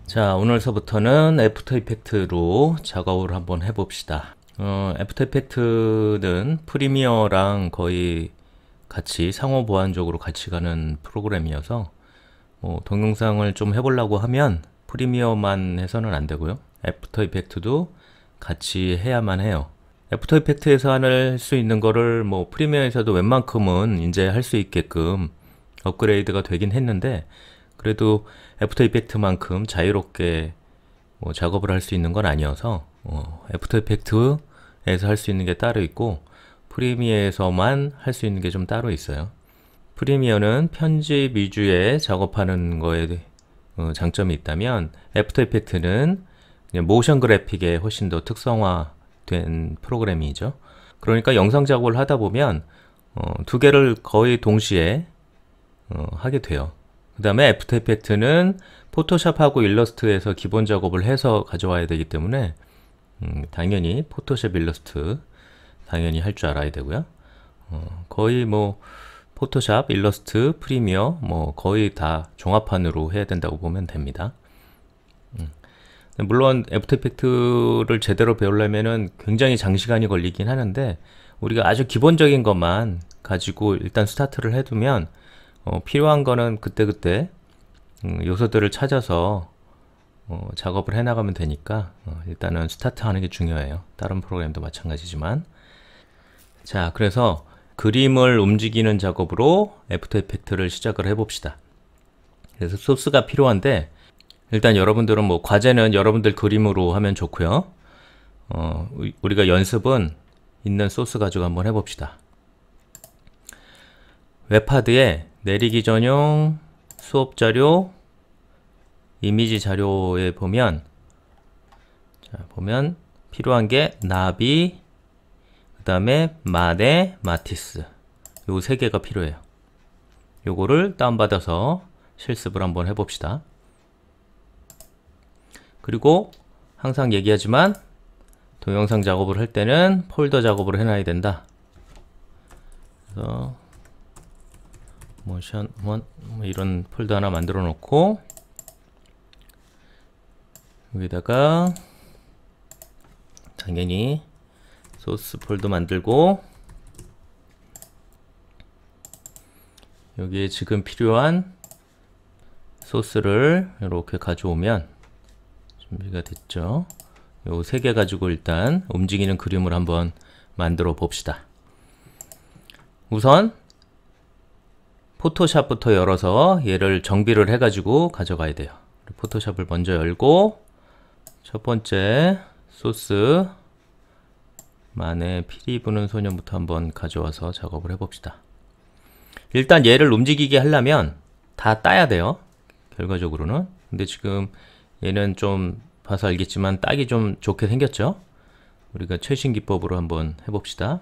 자, 오늘서부터는 애프터 이펙트로 작업을 한번 해봅시다. 애프터 이펙트는 프리미어랑 거의 같이 상호 보완적으로 같이 가는 프로그램이어서 동영상을 좀 해보려고 하면 프리미어만 해서는 안 되고요. 애프터 이펙트도 같이 해야만 해요. 애프터 이펙트에서 할 수 있는 거를 프리미어에서도 웬만큼은 이제 할 수 있게끔 업그레이드가 되긴 했는데, 그래도 애프터 이펙트만큼 자유롭게 작업을 할 수 있는 건 아니어서 애프터 이펙트에서 할 수 있는 게 따로 있고 프리미어에서만 할 수 있는 게 좀 따로 있어요. 프리미어는 편집 위주의 작업하는 거에 장점이 있다면, 애프터 이펙트는 모션 그래픽에 훨씬 더 특성화된 프로그램이죠. 그러니까 영상 작업을 하다 보면 두 개를 거의 동시에 하게 돼요. 그 다음에 애프터 이펙트는 포토샵하고 일러스트에서 기본 작업을 해서 가져와야 되기 때문에 당연히 포토샵 일러스트 당연히 할 줄 알아야 되고요. 거의 포토샵, 일러스트, 프리미어 거의 다 종합판으로 해야 된다고 보면 됩니다. 물론 애프터 이펙트를 제대로 배우려면은 굉장히 장시간이 걸리긴 하는데, 우리가 아주 기본적인 것만 가지고 일단 스타트를 해두면 필요한 거는 그때그때 요소들을 찾아서 작업을 해나가면 되니까 일단은 스타트 하는 게 중요해요. 다른 프로그램도 마찬가지지만. 자, 그래서 그림을 움직이는 작업으로 애프터 이펙트를 시작을 해봅시다. 그래서 소스가 필요한데, 일단 여러분들은 과제는 여러분들 그림으로 하면 좋고요. 우리가 연습은 있는 소스 가지고 한번 해봅시다. 웹하드에 내리기 전용 수업 자료, 이미지 자료에 보면 필요한 게 나비, 그 다음에 마네, 마티스, 요 세 개가 필요해요. 요거를 다운받아서 실습을 한번 해봅시다. 그리고 항상 얘기하지만 동영상 작업을 할 때는 폴더 작업을 해놔야 된다. 그래서 모션 1 이런 폴더 하나 만들어 놓고, 여기다가 당연히 소스 폴더 만들고, 여기에 지금 필요한 소스를 이렇게 가져오면 준비가 됐죠. 요 세 개 가지고 일단 움직이는 그림을 한번 만들어 봅시다. 우선 포토샵부터 열어서 얘를 정비를 해가지고 가져가야 돼요. 포토샵을 먼저 열고, 첫 번째 소스 만에 피리 부는 소년부터 한번 가져와서 작업을 해봅시다. 일단 얘를 움직이게 하려면 다 따야 돼요, 결과적으로는. 근데 지금 얘는 좀 봐서 알겠지만 따기 좀 좋게 생겼죠. 우리가 최신 기법으로 한번 해봅시다.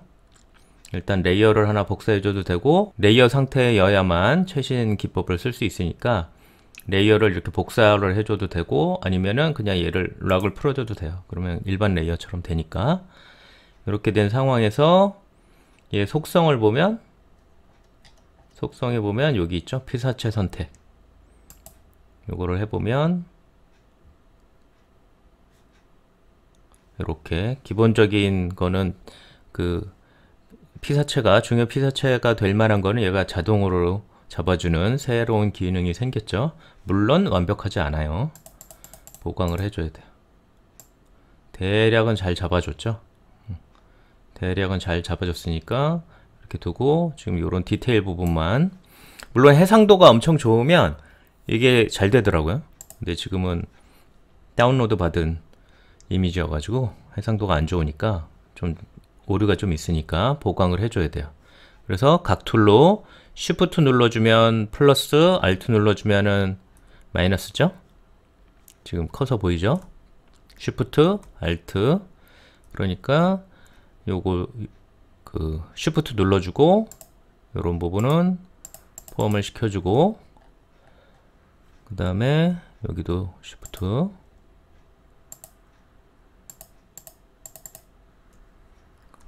일단 레이어를 하나 복사해줘도 되고, 레이어 상태여야만 최신 기법을 쓸 수 있으니까 레이어를 이렇게 복사를 해줘도 되고, 아니면은 그냥 얘를 락을 풀어줘도 돼요. 그러면 일반 레이어처럼 되니까. 이렇게 된 상황에서 얘 속성을 보면, 속성에 보면 여기 있죠, 피사체 선택. 요거를 해보면 이렇게 기본적인 거는 피사체가, 중요 피사체가 될 만한 거는 얘가 자동으로 잡아주는 새로운 기능이 생겼죠. 물론 완벽하지 않아요. 보강을 해줘야 돼요. 대략은 잘 잡아줬죠. 대략은 잘 잡아줬으니까 이렇게 두고, 지금 이런 디테일 부분만, 물론 해상도가 엄청 좋으면 이게 잘 되더라고요. 근데 지금은 다운로드 받은 이미지여가지고 해상도가 안 좋으니까 좀 오류가 좀 있으니까 보강을 해줘야 돼요. 그래서 각 툴로 Shift 눌러주면 플러스, Alt 눌러주면은 마이너스죠. 지금 커서 보이죠? Shift, Alt. 그러니까 요거 Shift 눌러주고, 요런 부분은 포함을 시켜주고, 그 다음에 여기도 Shift,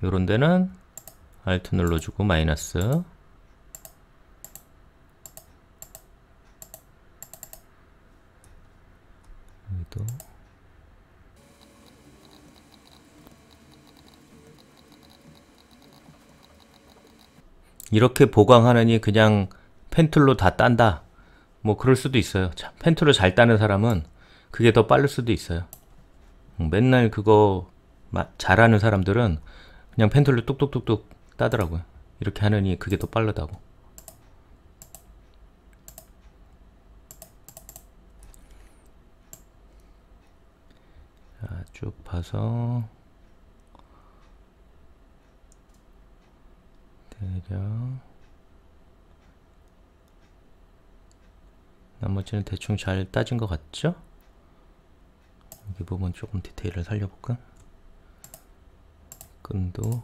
요런 데는 Alt 눌러주고 마이너스, 이렇게 보강하느니 그냥 펜툴로 다 딴다. 뭐 그럴 수도 있어요. 펜툴로 잘 따는 사람은 그게 더 빠를 수도 있어요. 맨날 그거 잘하는 사람들은 그냥 펜툴로 뚝뚝뚝뚝 따더라고요. 이렇게 하느니 그게 더 빠르다고. 자, 쭉 봐서 대략 나머지는 대충 잘 따진 것 같죠? 여기 부분 조금 디테일을 살려볼까? 끈도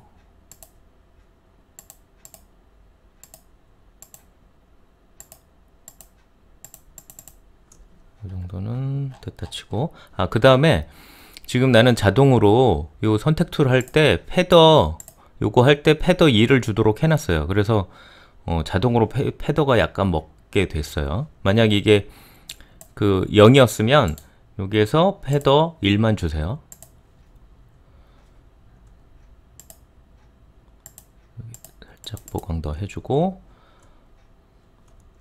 이 정도는 됐다 치고, 그 다음에 지금 나는 자동으로 요 선택 툴 할 때 패더, 요거 할 때 패더 2를 주도록 해놨어요. 그래서 자동으로 패더가 약간 먹게 됐어요. 만약 이게 그 0이었으면 여기에서 패더 1만 주세요. 살짝 보강 더 해주고,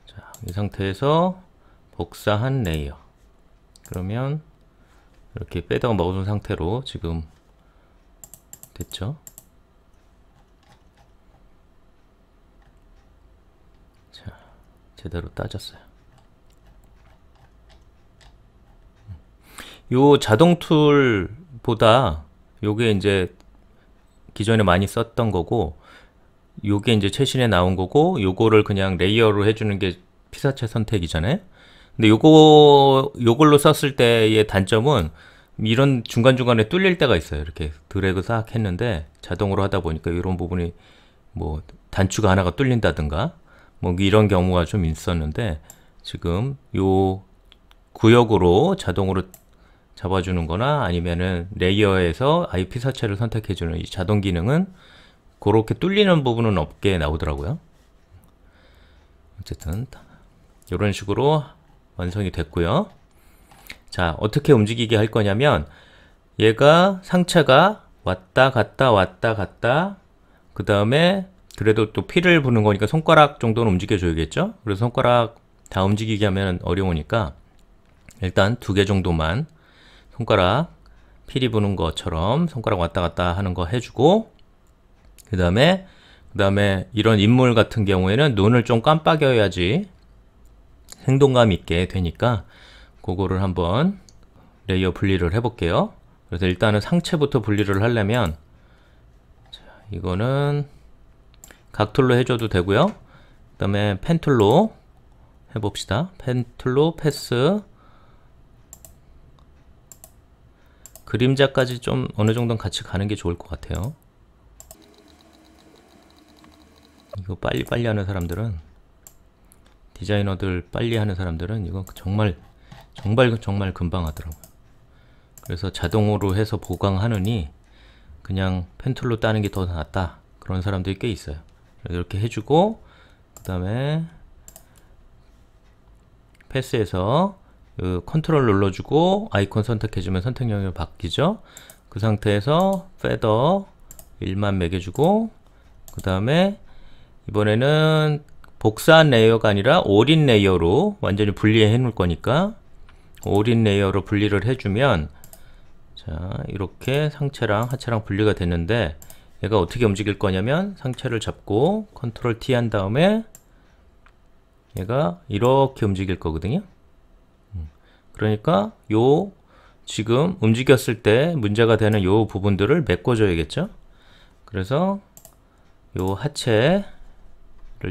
자, 이 상태에서 복사한 레이어. 그러면 이렇게 빼다가 먹은 상태로 지금 됐죠? 자, 제대로 따졌어요. 요 자동 툴보다 요게 이제 기존에 많이 썼던 거고, 요게 이제 최신에 나온 거고, 요거를 그냥 레이어로 해주는 게 피사체 선택이잖아요. 근데 요걸로 썼을 때의 단점은 이런 중간중간에 뚫릴 때가 있어요. 이렇게 드래그 싹 했는데 자동으로 하다 보니까 이런 부분이 뭐 단추가 하나가 뚫린다든가 뭐 이런 경우가 좀 있었는데, 지금 요 구역으로 자동으로 잡아주는 거나 아니면은 레이어에서 아예 피사체를 선택해주는 이 자동 기능은 그렇게 뚫리는 부분은 없게 나오더라고요. 어쨌든 이런 식으로 완성이 됐고요. 자, 어떻게 움직이게 할 거냐면, 얘가 상체가 왔다 갔다 왔다 갔다, 그 다음에 그래도 또 피를 부는 거니까 손가락 정도는 움직여 줘야겠죠. 그래서 손가락 다 움직이게 하면 어려우니까 일단 2개 정도만 손가락 피리 부는 것처럼 손가락 왔다 갔다 하는 거 해주고, 그 다음에 이런 인물 같은 경우에는 눈을 좀 깜빡여야지 생동감 있게 되니까 그거를 한번 레이어 분리를 해볼게요. 그래서 일단은 상체부터 분리를 하려면, 자, 이거는 각툴로 해줘도 되고요. 그 다음에 펜툴로 해봅시다. 펜툴로 패스, 그림자까지 좀 어느 정도는 같이 가는 게 좋을 것 같아요. 이거 빨리빨리 하는 사람들은, 디자이너들 빨리 하는 사람들은 이거 정말 금방 하더라고요. 그래서 자동으로 해서 보강하느니 그냥 펜툴로 따는 게 더 낫다, 그런 사람들이 꽤 있어요. 이렇게 해주고, 그 다음에 패스에서 그 컨트롤 눌러주고 아이콘 선택해주면 선택 영역이 바뀌죠. 그 상태에서 페더 1만 매겨주고, 그 다음에 이번에는 복사한 레이어가 아니라 올인 레이어로 완전히 분리해 놓을 거니까 올인 레이어로 분리를 해주면, 자, 이렇게 상체랑 하체랑 분리가 됐는데, 얘가 어떻게 움직일 거냐면 상체를 잡고 컨트롤 T 한 다음에 얘가 이렇게 움직일 거거든요. 그러니까 요 지금 움직였을 때 문제가 되는 요 부분들을 메꿔줘야겠죠. 그래서 요 하체를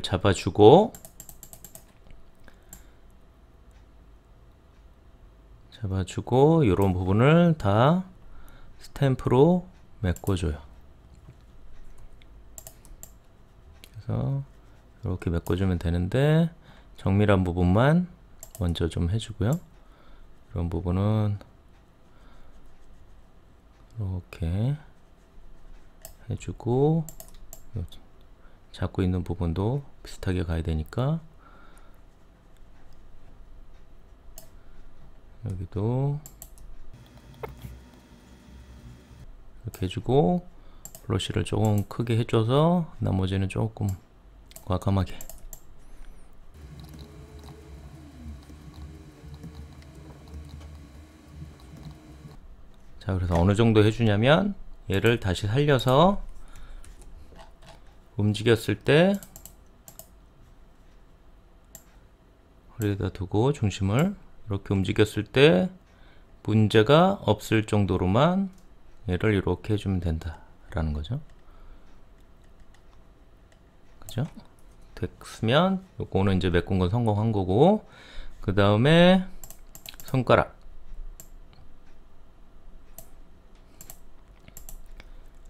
잡아주고 요런 부분을 다 스탬프로 메꿔줘요. 그래서 이렇게 메꿔주면 되는데, 정밀한 부분만 먼저 좀 해주고요. 이런 부분은 이렇게 해주고, 잡고 있는 부분도 비슷하게 가야 되니까 여기도 이렇게 해주고, 브러쉬를 조금 크게 해줘서 나머지는 조금 과감하게. 자, 그래서 어느 정도 해주냐면 얘를 다시 살려서 움직였을 때 허리에다 두고 중심을 이렇게 움직였을 때 문제가 없을 정도로만 얘를 이렇게 해주면 된다 라는 거죠. 그죠? 됐으면 요거는 이제 메꾼 건 성공한 거고, 그 다음에 손가락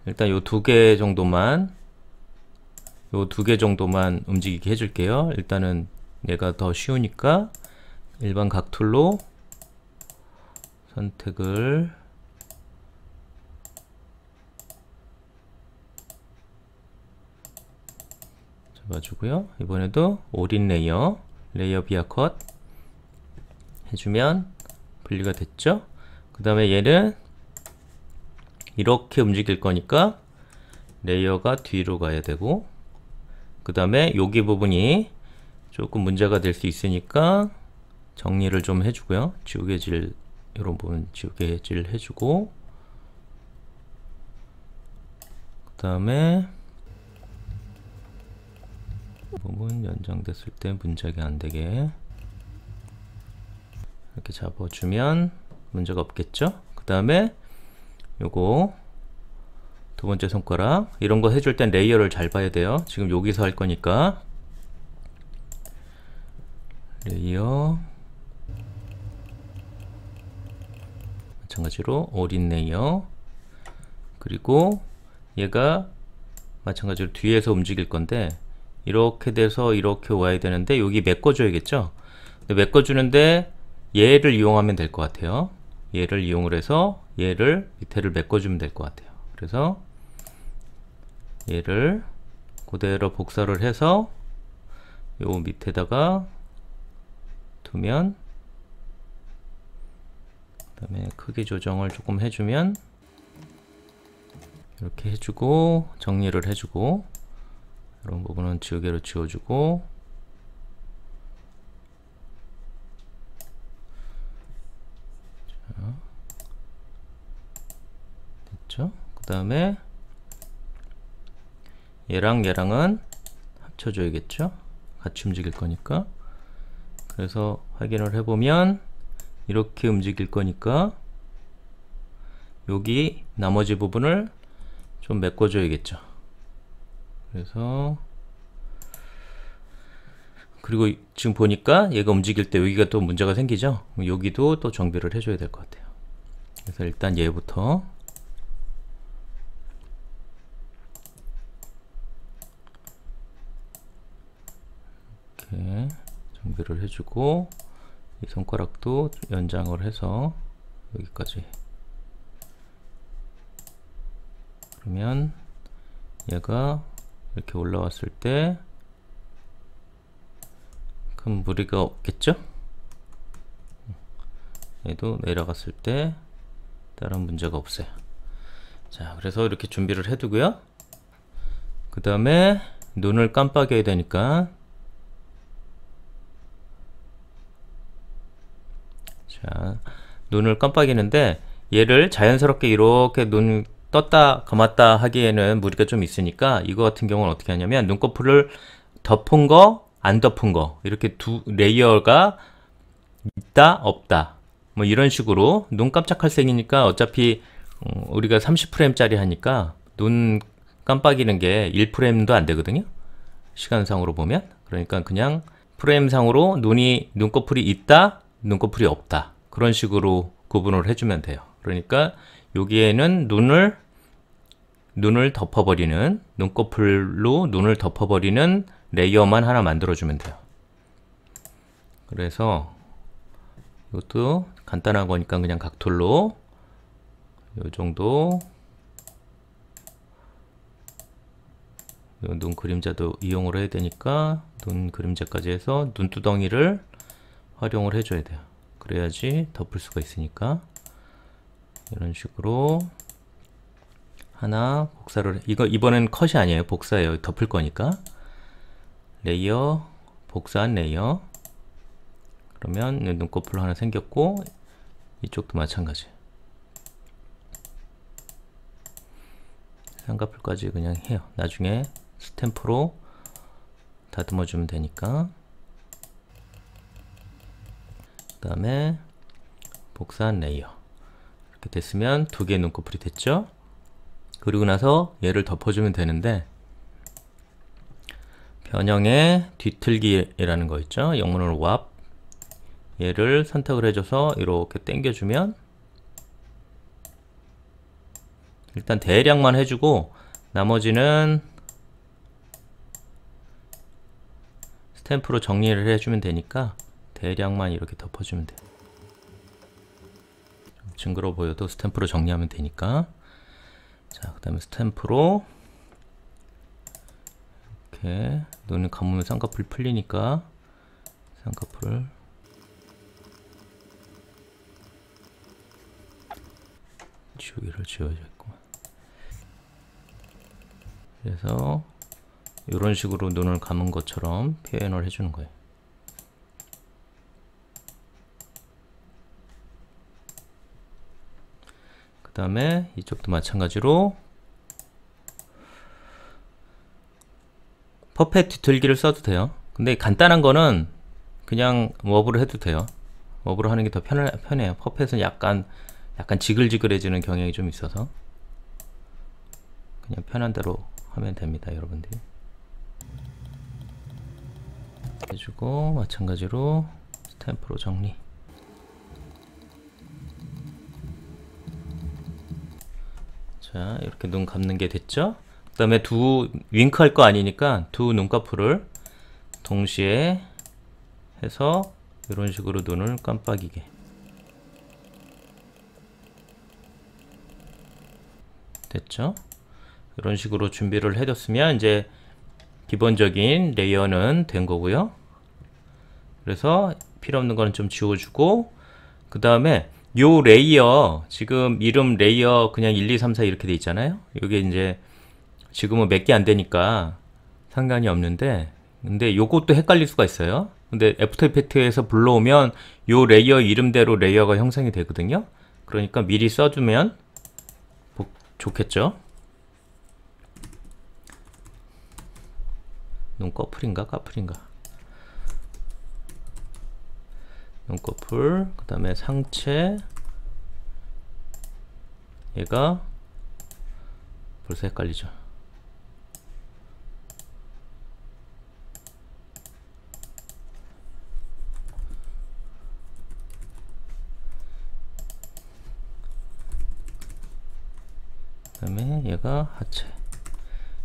일단 요 두 개 정도만 움직이게 해줄게요. 일단은 얘가 더 쉬우니까 일반 각툴로 선택을 잡아주고요. 이번에도 올인 레이어 비아 컷 해주면 분리가 됐죠. 그 다음에 얘는 이렇게 움직일 거니까 레이어가 뒤로 가야 되고, 그 다음에 여기 부분이 조금 문제가 될 수 있으니까 정리를 좀 해주고요. 지우개질 이런 부분 지우개질 해주고, 그 다음에 부분 연장됐을 때 문제가 안되게 이렇게 잡아주면 문제가 없겠죠. 그 다음에 요거 두 번째 손가락 이런 거 해줄 땐 레이어를 잘 봐야 돼요. 지금 여기서 할 거니까 레이어 마찬가지로 올인 레이어, 그리고 얘가 마찬가지로 뒤에서 움직일 건데 이렇게 돼서 이렇게 와야 되는데 여기 메꿔줘야겠죠. 메꿔주는데 얘를 이용하면 될 것 같아요. 얘를 이용을 해서 얘를 밑에를 메꿔주면 될 것 같아요. 그래서 얘를 그대로 복사를 해서 요 밑에다가 두면, 그 다음에 크기 조정을 조금 해주면 이렇게 해주고 정리를 해주고 이런 부분은 지우개로 지워주고, 자, 됐죠? 그 다음에 얘랑은 합쳐줘야겠죠? 같이 움직일 거니까. 그래서 확인을 해보면 이렇게 움직일 거니까 여기 나머지 부분을 좀 메꿔줘야겠죠. 그래서 그리고 지금 보니까 얘가 움직일 때 여기가 또 문제가 생기죠. 여기도 또 정비를 해줘야 될 것 같아요. 그래서 일단 얘부터 이렇게 정비를 해주고, 이 손가락도 연장을 해서 여기까지. 그러면 얘가 이렇게 올라왔을 때 큰 무리가 없겠죠? 얘도 내려갔을 때 다른 문제가 없어요. 자, 그래서 이렇게 준비를 해두고요. 그 다음에 눈을 깜빡여야 되니까, 자, 눈을 깜빡이는데 얘를 자연스럽게 이렇게 눈 떴다 감았다 하기에는 무리가 좀 있으니까 이거 같은 경우는 어떻게 하냐면 눈꺼풀을 덮은 거 안 덮은 거 이렇게 두 레이어가 있다 없다 뭐 이런 식으로, 눈 깜짝할 생이니까 어차피 우리가 30프레임 짜리 하니까 눈 깜빡이는 게 1프레임도 안 되거든요, 시간상으로 보면. 그러니까 그냥 프레임상으로 눈꺼풀이 있다 눈꺼풀이 없다 그런 식으로 구분을 해주면 돼요. 그러니까 여기에는 눈을 덮어버리는, 눈꺼풀로 눈을 덮어버리는 레이어만 하나 만들어주면 돼요. 그래서 이것도 간단한 거니까 그냥 각툴로 요 정도, 눈 그림자도 이용을 해야 되니까 눈 그림자까지 해서 눈두덩이를 활용을 해줘야 돼요. 그래야지 덮을 수가 있으니까. 이런 식으로 하나 복사를, 이번엔 컷이 아니에요, 복사예요. 덮을 거니까. 레이어, 복사한 레이어. 그러면 눈꺼풀 하나 생겼고 이쪽도 마찬가지. 쌍꺼풀까지 그냥 해요. 나중에 스탬프로 다듬어 주면 되니까. 그 다음에 복사한 레이어. 이렇게 됐으면 두 개의 눈꺼풀이 됐죠. 그리고 나서 얘를 덮어주면 되는데, 변형의 뒤틀기라는 거 있죠. 영문으로 WAP. 얘를 선택을 해줘서 이렇게 당겨주면, 일단 대략만 해주고 나머지는 스탬프로 정리를 해주면 되니까 대략만 이렇게 덮어주면 돼요. 징그러워 보여도 스탬프로 정리하면 되니까. 자, 그 다음에 스탬프로 이렇게 눈을 감으면 쌍꺼풀 풀리니까 쌍꺼풀을 지우기를 지워져 있구만. 그래서 이런 식으로 눈을 감은 것처럼 표현을 해주는 거예요. 그 다음에 이쪽도 마찬가지로 퍼펫 뒤틀기를 써도 돼요. 근데 간단한 거는 그냥 워브로 해도 돼요. 워브로 하는 게 더 편해요. 퍼펫은 약간 지글지글해지는 경향이 좀 있어서 그냥 편한 대로 하면 됩니다. 여러분들이 해주고, 마찬가지로 스탬프로 정리. 자, 이렇게 눈 감는 게 됐죠. 그 다음에 윙크 할 거 아니니까 두 눈꺼풀을 동시에 해서 이런 식으로 눈을 깜빡이게. 됐죠? 이런 식으로 준비를 해뒀으면 이제 기본적인 레이어는 된 거고요. 그래서 필요 없는 거는 좀 지워주고, 그 다음에 요 레이어, 지금 이름 레이어 그냥 1, 2, 3, 4 이렇게 돼 있잖아요. 이게 이제 지금은 몇 개 안 되니까 상관이 없는데, 근데 요것도 헷갈릴 수가 있어요. 근데 애프터 이펙트에서 불러오면 요 레이어 이름대로 레이어가 형성이 되거든요. 그러니까 미리 써두면 좋겠죠. 눈꺼풀인가 까풀인가. 눈꺼풀, 그 다음에 상체. 얘가 벌써 헷갈리죠. 그 다음에 얘가 하체.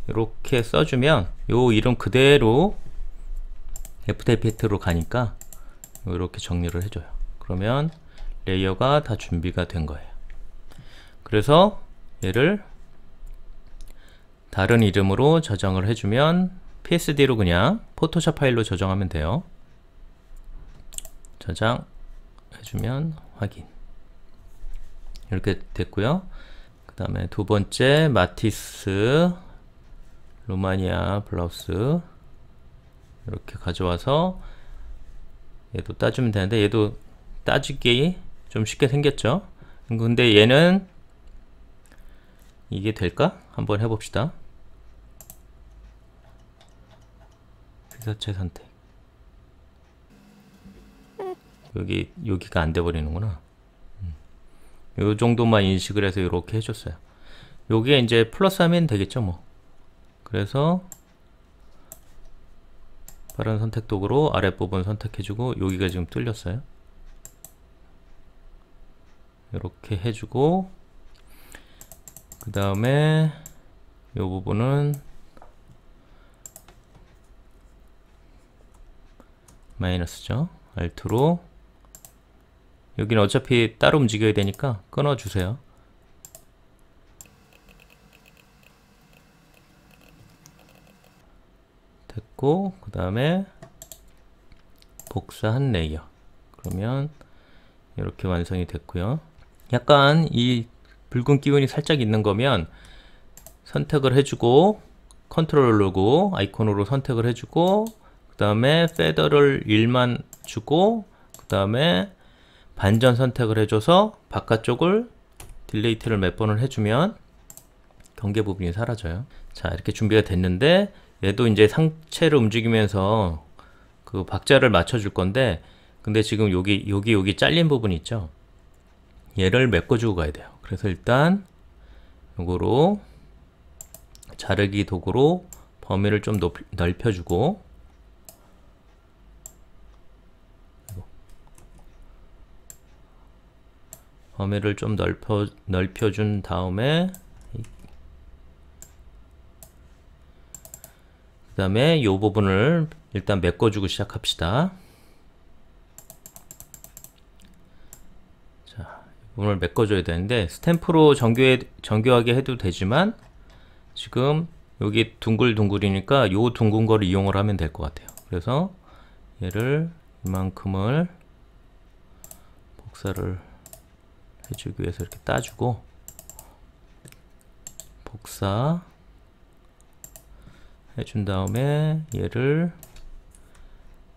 이렇게 써주면 요 이름 그대로 애프터 이펙트로 가니까 이렇게 정리를 해줘요. 그러면 레이어가 다 준비가 된 거예요. 그래서 얘를 다른 이름으로 저장을 해주면 PSD로 그냥 포토샵 파일로 저장하면 돼요. 저장해주면 확인. 이렇게 됐고요. 그 다음에 두 번째 마티스 루마니아 블라우스 이렇게 가져와서 얘도 따주면 되는데, 얘도 따지기 좀 쉽게 생겼죠. 근데 얘는 이게 될까? 한번 해봅시다. 피사체 선택. 여기가 안 돼버리는구나. 요 정도만 인식을 해서 이렇게 해줬어요. 요게 이제 플러스 하면 되겠죠 뭐. 그래서 빠른 선택 도구로 아랫부분 선택해주고, 여기가 지금 뚫렸어요. 이렇게 해주고, 그 다음에 이 부분은 마이너스죠. Alt로. 여기는 어차피 따로 움직여야 되니까 끊어주세요. 됐고, 그 다음에 복사한 레이어. 그러면 이렇게 완성이 됐고요. 약간 이 붉은 기운이 살짝 있는 거면 선택을 해주고, 컨트롤 누르고 아이콘으로 선택을 해주고 다음에 페더를 1만 주고 그 다음에 반전 선택을 해줘서 바깥쪽을 딜레이트를 몇 번을 해주면 경계 부분이 사라져요. 자, 이렇게 준비가 됐는데 얘도 이제 상체를 움직이면서 그 박자를 맞춰줄 건데, 근데 지금 여기 잘린 부분이 있죠. 얘를 메꿔주고 가야 돼요. 그래서 일단 요거로 자르기 도구로 범위를 좀 넓혀주고, 범위를 좀 넓혀준 다음에 그 다음에 이 부분을 일단 메꿔주고 시작합시다. 자, 이 부분을 메꿔줘야 되는데 스탬프로 정교하게 해도 되지만 지금 여기 둥글둥글이니까 요 둥근 거를 이용을 하면 될 것 같아요. 그래서 얘를 이만큼을 복사를 해주기 위해서 이렇게 따주고, 복사 해준 다음에 얘를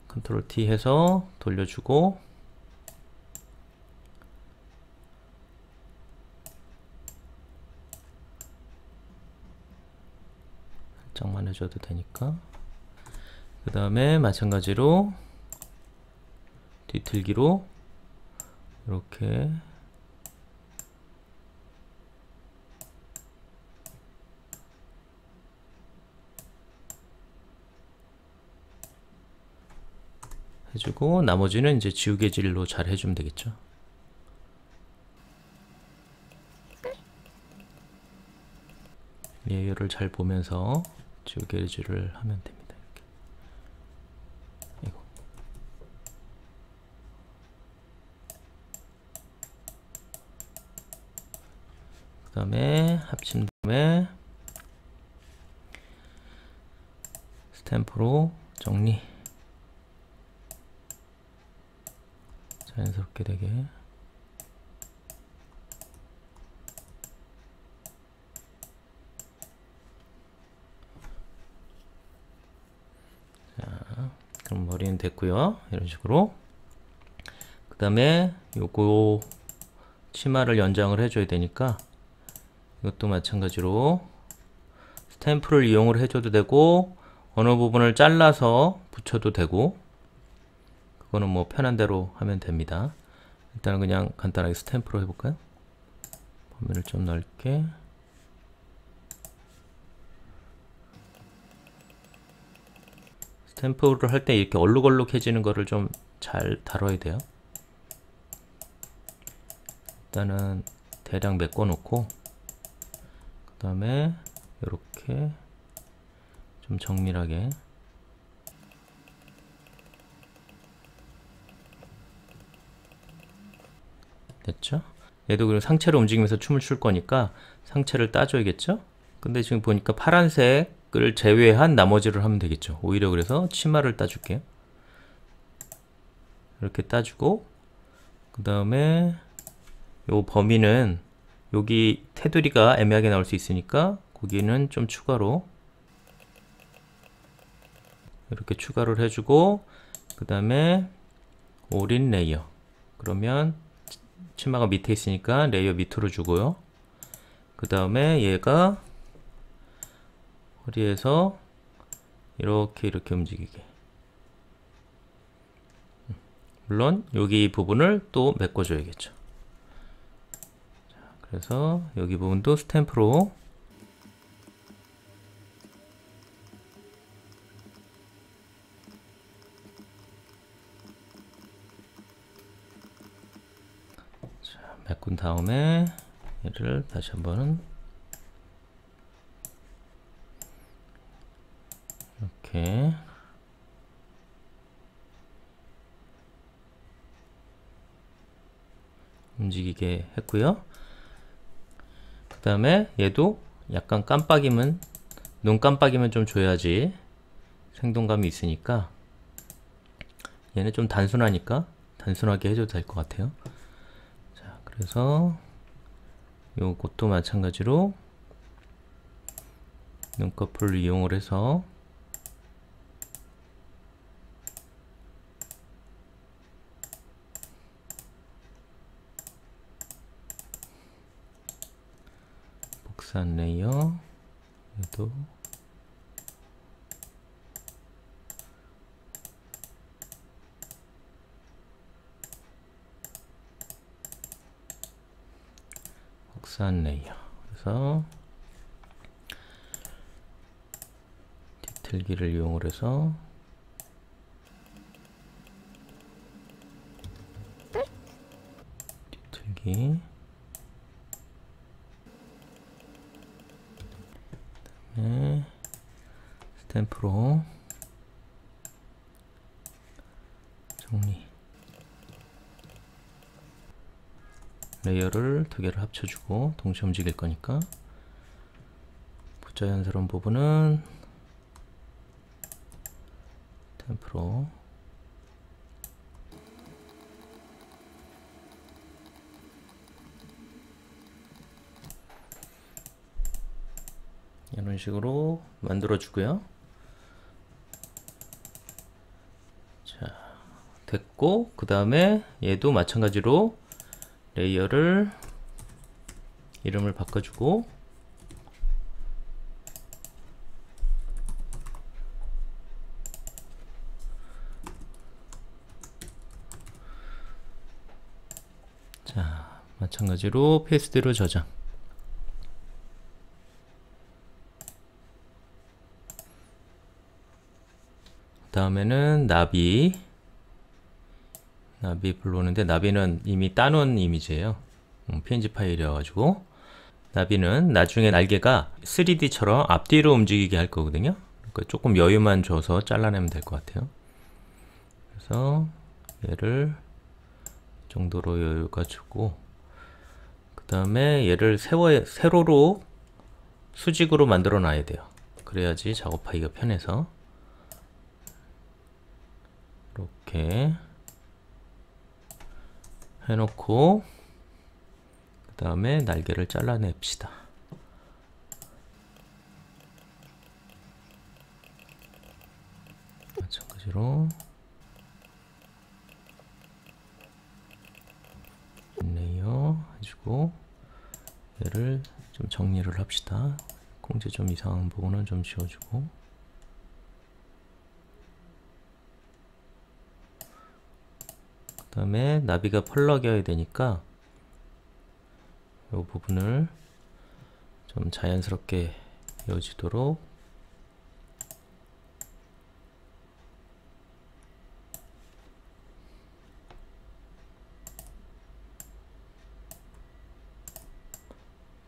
컨트롤 T 해서 돌려주고, 살짝만 해줘도 되니까. 그 다음에 마찬가지로 뒤틀기로 이렇게 해주고, 나머지는 이제 지우개질로 잘 해주면 되겠죠. 레이어를 잘 보면서 지우개질을 하면 됩니다. 이렇게. 그 다음에 합친 다음에 스탬프로 정리, 자연스럽게 되게. 자, 그럼 머리는 됐고요. 이런 식으로. 그 다음에 요거 치마를 연장을 해줘야 되니까 이것도 마찬가지로 스탬프를 이용을 해줘도 되고, 어느 부분을 잘라서 붙여도 되고, 그거는 뭐 편한 대로 하면 됩니다. 일단은 그냥 간단하게 스탬프로 해볼까요? 범위를 좀 넓게. 스탬프를 할 때 이렇게 얼룩얼룩해지는 거를 좀 잘 다뤄야 돼요. 일단은 대략 메꿔 놓고, 그 다음에 이렇게 좀 정밀하게. 됐죠? 얘도 그리고 상체를 움직이면서 춤을 출 거니까 상체를 따줘야겠죠? 근데 지금 보니까 파란색을 제외한 나머지를 하면 되겠죠. 오히려 그래서 치마를 따줄게요. 이렇게 따주고, 그 다음에 요 범위는 여기 테두리가 애매하게 나올 수 있으니까 거기는 좀 추가로 이렇게 추가를 해주고, 그 다음에 올인 레이어, 그러면 치마가 밑에 있으니까 레이어 밑으로 주고요. 그 다음에 얘가 허리에서 이렇게 움직이게. 물론 여기 부분을 또 메꿔줘야겠죠. 자, 그래서 여기 부분도 스탬프로 메꾼 다음에 얘를 다시 한번 이렇게 움직이게 했고요. 그 다음에 얘도 약간 눈 깜빡이면 좀 줘야지 생동감이 있으니까, 얘는 좀 단순하니까 단순하게 해줘도 될 것 같아요. 자, 그래서 요것도 마찬가지로 눈꺼풀을 이용을 해서 확산 레이어, 얘도 확산 레이어. 그래서 디테일기를 이용을 해서 디테일기, 그다음에 스탬프로 정리, 레이어를 두 개를 합쳐주고 동시에 움직일 거니까 부자연스러운 부분은 템프로, 이런 식으로 만들어 주고요. 자, 됐고, 그 다음에 얘도 마찬가지로 레이어를 이름을 바꿔주고, 자, 마찬가지로 PSD로 저장. 다음에는 나비 불러오는데, 나비는 이미 따놓은 이미지예요. PNG 파일이어가지고, 나비는 나중에 날개가 3D처럼 앞뒤로 움직이게 할 거거든요. 그러니까 조금 여유만 줘서 잘라내면 될 것 같아요. 그래서 얘를 이 정도로 여유가 주고, 그 다음에 얘를 세로로 수직으로 만들어 놔야 돼요. 그래야지 작업하기가 편해서. 이렇게 해놓고, 그 다음에 날개를 잘라냅시다. 마찬가지로 레이어 해주고, 얘를 좀 정리를 합시다. 공제 좀 이상한 부분은 좀 지워주고, 그 다음에 나비가 펄럭여야 되니까 이 부분을 좀 자연스럽게 이어지도록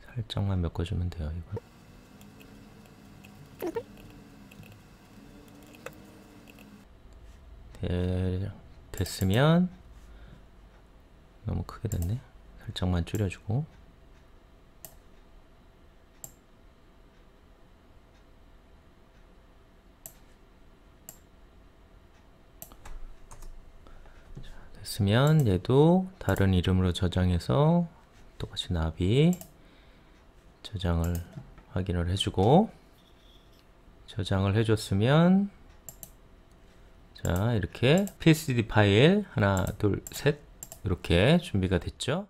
살짝만 메꿔주면 돼요. 이거 됐으면, 너무 크게 됐네. 살짝만 줄여주고, 자, 됐으면 얘도 다른 이름으로 저장해서 똑같이 나비 저장을 확인을 해주고, 저장을 해줬으면, 자, 이렇게 PSD 파일 하나, 둘, 셋 이렇게 준비가 됐죠.